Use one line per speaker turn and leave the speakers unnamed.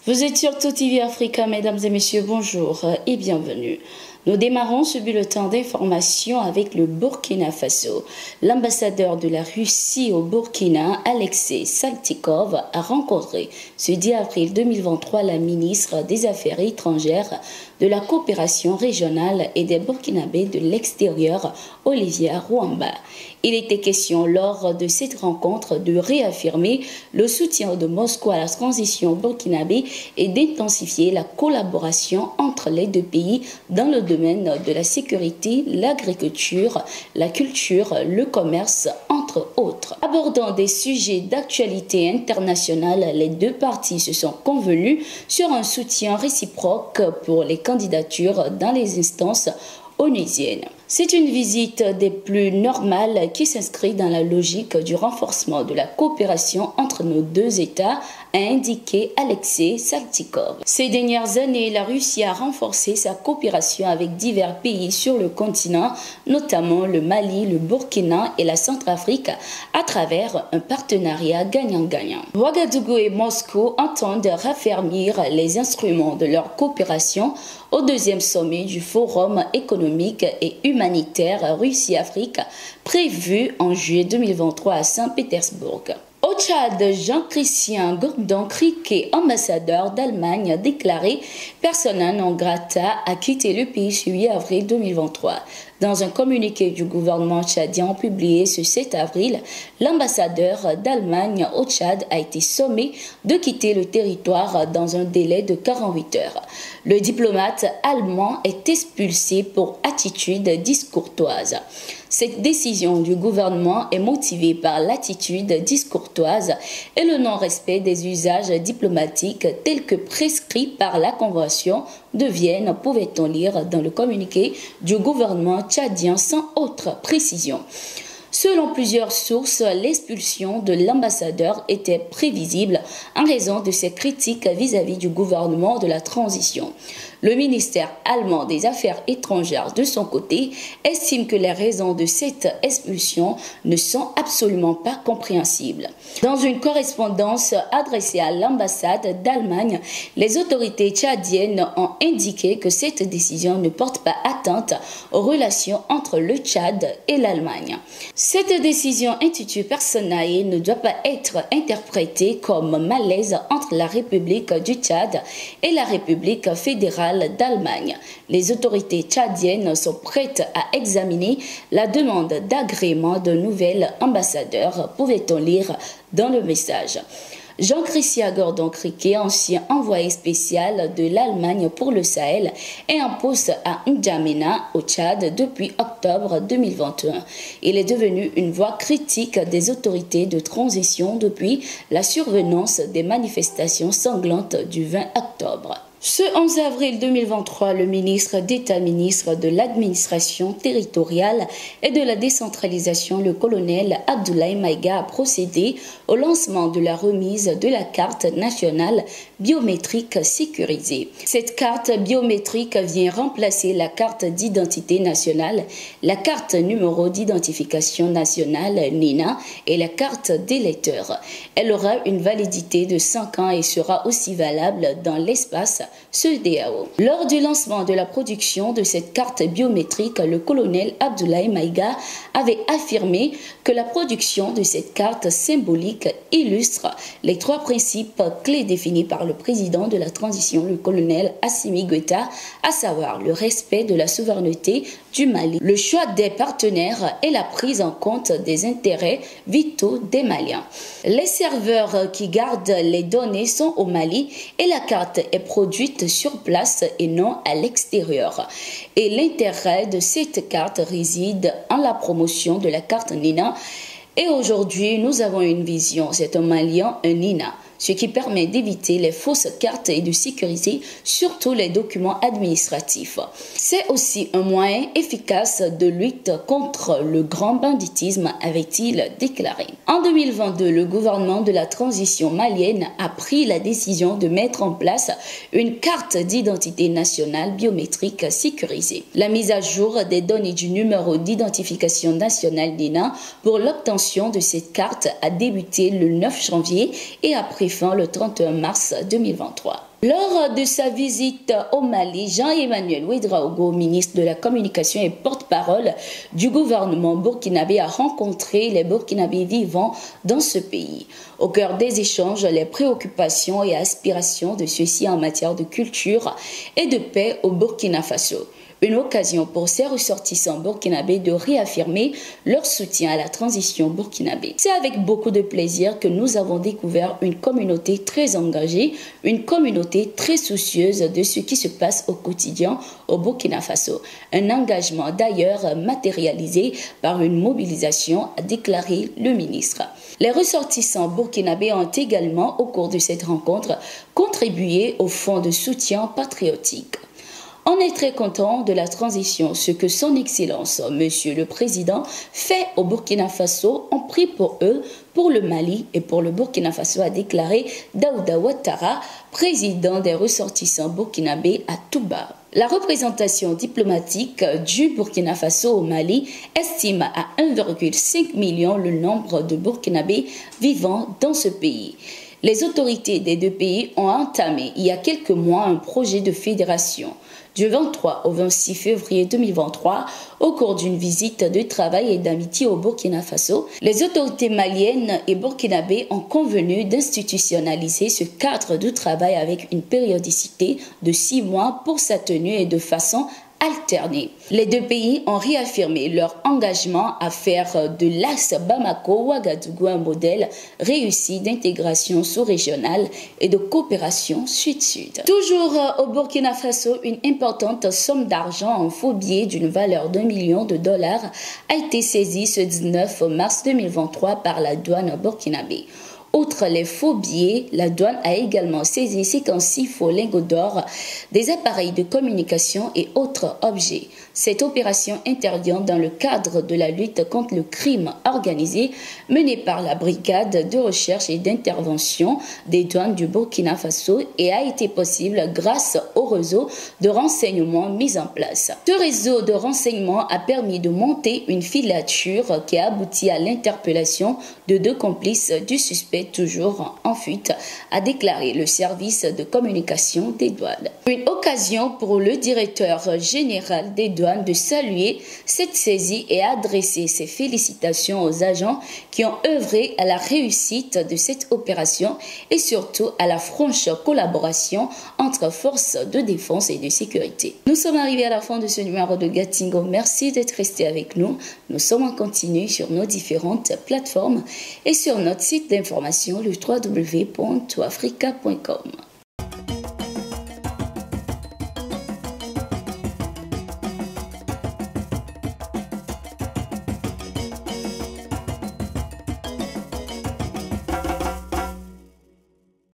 Vous êtes sur Tout TV Africa, mesdames et messieurs, bonjour et bienvenue. Nous démarrons ce bulletin d'information avec le Burkina Faso. L'ambassadeur de la Russie au Burkina, Alexei Saltykov, a rencontré ce 10 avril 2023 la ministre des Affaires étrangères, de la coopération régionale et des Burkinabés de l'extérieur, Olivia Rwamba. Il était question lors de cette rencontre de réaffirmer le soutien de Moscou à la transition burkinabé et d'intensifier la collaboration entre les deux pays dans le domaine de la sécurité, l'agriculture, la culture, le commerce, entre autres. Abordant des sujets d'actualité internationale, les deux parties se sont convenues sur un soutien réciproque pour les candidatures dans les instances onusiennes. C'est une visite des plus normales qui s'inscrit dans la logique du renforcement de la coopération entre nos deux États, a indiqué Alexei Saltykov. Ces dernières années, la Russie a renforcé sa coopération avec divers pays sur le continent, notamment le Mali, le Burkina et la Centrafrique, à travers un partenariat gagnant-gagnant. Ouagadougou et Moscou entendent raffermir les instruments de leur coopération au deuxième sommet du Forum économique et humanitaire Russie-Afrique prévu en juillet 2023 à Saint-Pétersbourg. Au Tchad, Jean-Christian Gordon-Criquet, ambassadeur d'Allemagne, a déclaré persona non grata a quitté le pays ce 8 avril 2023. Dans un communiqué du gouvernement tchadien publié ce 7 avril, l'ambassadeur d'Allemagne au Tchad a été sommé de quitter le territoire dans un délai de 48 heures. Le diplomate allemand est expulsé pour attitude discourtoise. Cette décision du gouvernement est motivée par l'attitude discourtoise et le non-respect des usages diplomatiques tels que prescrits par la Convention de Vienne, pouvait-on lire dans le communiqué du gouvernement tchadien sans autre précision. Selon plusieurs sources, l'expulsion de l'ambassadeur était prévisible en raison de ses critiques vis-à-vis du gouvernement de la transition. Le ministère allemand des Affaires étrangères, de son côté, estime que les raisons de cette expulsion ne sont absolument pas compréhensibles. Dans une correspondance adressée à l'ambassade d'Allemagne, les autorités tchadiennes ont indiqué que cette décision ne porte pas atteinte aux relations entre le Tchad et l'Allemagne. Cette décision intitulée Personae ne doit pas être interprétée comme malaise entre la République du Tchad et la République fédérale d'Allemagne. Les autorités tchadiennes sont prêtes à examiner la demande d'agrément d'un nouvel ambassadeur, pouvait-on lire dans le message. Jean-Christian Gordon-Criquet, ancien envoyé spécial de l'Allemagne pour le Sahel, est en poste à N'Djamena, au Tchad, depuis octobre 2021. Il est devenu une voix critique des autorités de transition depuis la survenance des manifestations sanglantes du 20 octobre. Ce 11 avril 2023, le ministre d'État, ministre de l'administration territoriale et de la décentralisation, le colonel Abdoulaye Maïga, a procédé au lancement de la remise de la carte nationale biométrique sécurisée. Cette carte biométrique vient remplacer la carte d'identité nationale, la carte numéro d'identification nationale NINA et la carte d'électeur. Elle aura une validité de 5 ans et sera aussi valable dans l'espace CEDEAO. Lors du lancement de la production de cette carte biométrique, le colonel Abdoulaye Maïga avait affirmé que la production de cette carte symbolique illustre les 3 principes clés définis par le président de la transition, le colonel Assimi Goïta, à savoir le respect de la souveraineté du Mali, le choix des partenaires et la prise en compte des intérêts vitaux des Maliens. Les serveurs qui gardent les données sont au Mali et la carte est produite sur place et non à l'extérieur. Et l'intérêt de cette carte réside en la promotion de la carte NINA. Et aujourd'hui, nous avons une vision, c'est un Malien, un NINA, ce qui permet d'éviter les fausses cartes et de sécuriser surtout les documents administratifs. C'est aussi un moyen efficace de lutte contre le grand banditisme, avait-il déclaré. En 2022, le gouvernement de la transition malienne a pris la décision de mettre en place une carte d'identité nationale biométrique sécurisée. La mise à jour des données du numéro d'identification nationale NINA pour l'obtention de cette carte a débuté le 9 janvier et a pris fin le 31 mars 2023. Lors de sa visite au Mali, Jean-Emmanuel Ouédraogo, ministre de la Communication et porte-parole du gouvernement burkinabé, a rencontré les Burkinabés vivant dans ce pays. Au cœur des échanges, les préoccupations et aspirations de ceux-ci en matière de culture et de paix au Burkina Faso. Une occasion pour ces ressortissants burkinabés de réaffirmer leur soutien à la transition burkinabé. C'est avec beaucoup de plaisir que nous avons découvert une communauté très engagée, une communauté très soucieuse de ce qui se passe au quotidien au Burkina Faso. Un engagement d'ailleurs matérialisé par une mobilisation, a déclaré le ministre. Les ressortissants burkinabés ont également, au cours de cette rencontre, contribué au fonds de soutien patriotique. On est très content de la transition, ce que son Excellence, Monsieur le Président, fait au Burkina Faso. On prie pour eux, pour le Mali et pour le Burkina Faso, a déclaré Daouda Ouattara, président des ressortissants burkinabés à Touba. La représentation diplomatique du Burkina Faso au Mali estime à 1,5 million le nombre de Burkinabés vivant dans ce pays. Les autorités des deux pays ont entamé il y a quelques mois un projet de fédération. Du 23 au 26 février 2023, au cours d'une visite de travail et d'amitié au Burkina Faso, les autorités maliennes et burkinabées ont convenu d'institutionnaliser ce cadre de travail avec une périodicité de 6 mois pour sa tenue et de façon alternée. Les deux pays ont réaffirmé leur engagement à faire de l'axe Bamako-Ouagadougou un modèle réussi d'intégration sous-régionale et de coopération sud-sud. Toujours au Burkina Faso, une importante somme d'argent en faux billets d'une valeur d'$1 million a été saisie ce 19 mars 2023 par la douane burkinabé. Outre les faux billets, la douane a également saisi 56 faux lingots d'or, des appareils de communication et autres objets. Cette opération intervient dans le cadre de la lutte contre le crime organisé menée par la brigade de recherche et d'intervention des douanes du Burkina Faso et a été possible grâce au réseau de renseignement mis en place. Ce réseau de renseignement a permis de monter une filature qui a abouti à l'interpellation de 2 complices du suspect toujours en fuite, a déclaré le service de communication des douanes. Une occasion pour le directeur général des douanes de saluer cette saisie et adresser ses félicitations aux agents qui ont œuvré à la réussite de cette opération et surtout à la franche collaboration entre forces de défense et de sécurité. Nous sommes arrivés à la fin de ce numéro de Gatingo. Merci d'être resté avec nous. Nous sommes en continu sur nos différentes plateformes et sur notre site d'information le www.toafrica.com.